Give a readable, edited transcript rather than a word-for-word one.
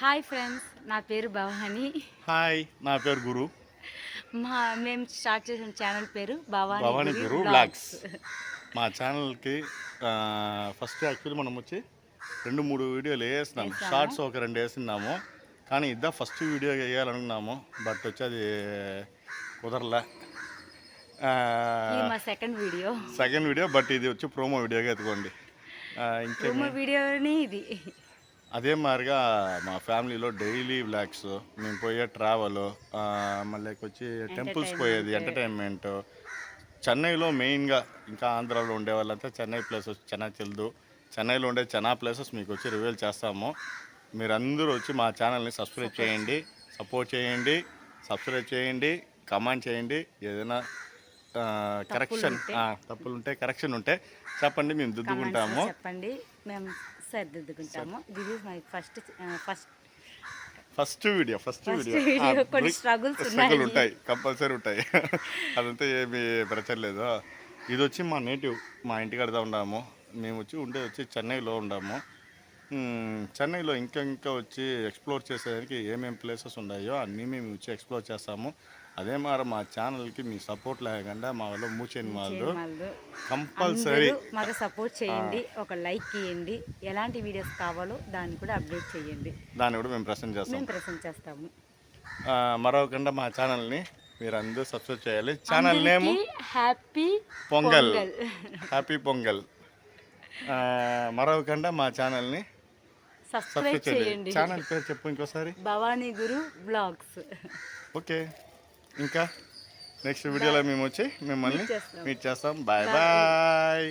Hi friends, నా పేరు Bhavani. Hi, నా పేరు గురు. మేము స్టార్ట్ చేసిన ఛానల్ పేరు భవానీ భవానీ గురు గురు బ్లాగ్స్. వ్లాగ్స్. మా ఛానల్కి ఫస్ట్ యాక్చువల్లీ మనం వచ్చి 2-3 వీడియోలు వేస్తున్నాము. షార్ట్స్ ఒక 2 వేస్తున్నాము. కానీ ఫస్ట్ వీడియో వేయాలనుకున్నాము, బట్ వచ్చి అది కుదరలే. ఇది మా సెకండ్ వీడియో, బట్ ఇది వచ్చి ప్రోమో వీడియోగా ఎత్తుకోండి. ప్రోమో వీడియోని ఇది. అదే మాదిరిగా మా ఫ్యామిలీలో డైలీ వ్లాగ్స్, మేము పోయే ట్రావెల్, మళ్ళీ వచ్చి టెంపుల్స్ పోయేది, ఎంటర్టైన్మెంట్. చెన్నైలో మెయిన్గా, ఇంకా ఆంధ్రాలో ఉండే వాళ్ళంతా చెన్నై ప్లేసెస్ చెన్నై తెలుదు, చెన్నైలో ఉండే చాలా ప్లేసెస్ మీకు వచ్చి రివీల్ చేస్తాము. మీరందరూ వచ్చి మా ఛానల్ని సబ్స్క్రైబ్ చేయండి, సపోర్ట్ చేయండి, కమెంట్ చేయండి. ఏదైనా తప్పులు ఉంటే కరెక్షన్ ఉంటే చెప్పండి, మేము దిద్దుకుంటాము. చెప్పండి, మేము సరిదిద్దుకుంటాము. This is my first video కొన్ని స్ట్రగుల్స్ ఉంటాయి, కంపల్సరీ ఉంటాయి. అదంతా ఏమి ప్రచలేదు. ఇది వచ్చి మా నేటివ్, మా ఇంటికాడ ఉన్నాము. మేము వచ్చి చెన్నైలో ఉన్నాము. చెన్నైలో ఇంకా వచ్చి ఎక్స్ప్లోర్ చేసేదానికి ఏమేమి ప్లేసెస్ ఉన్నాయో అన్నీ మేము వచ్చి ఎక్స్ప్లోర్ చేస్తాము. అదే మరి మా ఛానల్కి మీ సపోర్ట్ లేకుండా మా వాళ్ళు మూచేని వాళ్ళు కంపల్సరీ మాకు సపోర్ట్ చేయండి, ఒక లైక్ ఇవ్వండి. ఎలాంటి వీడియోస్ కావాలో దాన్ని కూడా అప్డేట్ చేయండి, దాన్ని కూడా మేము ప్రజెంట్ చేస్తాము. మరొకకుండా మా ఛానల్ని మీరు అందరూ సబ్స్క్రైబ్ చేయాలి. Channel name happy Pongal. మరొకకుండా మా ఛానల్ని సబ్స్క్రైబ్ చేయండి. ఛానల్ పేరు చెప్పు ఇంకోసారి, భవానీ గురు బ్లాగ్స్. ఓకే, ఇంకా నెక్స్ట్ వీడియోలో మేము వచ్చి మిమ్మల్ని మీట్ చేస్తాం. బాయ్.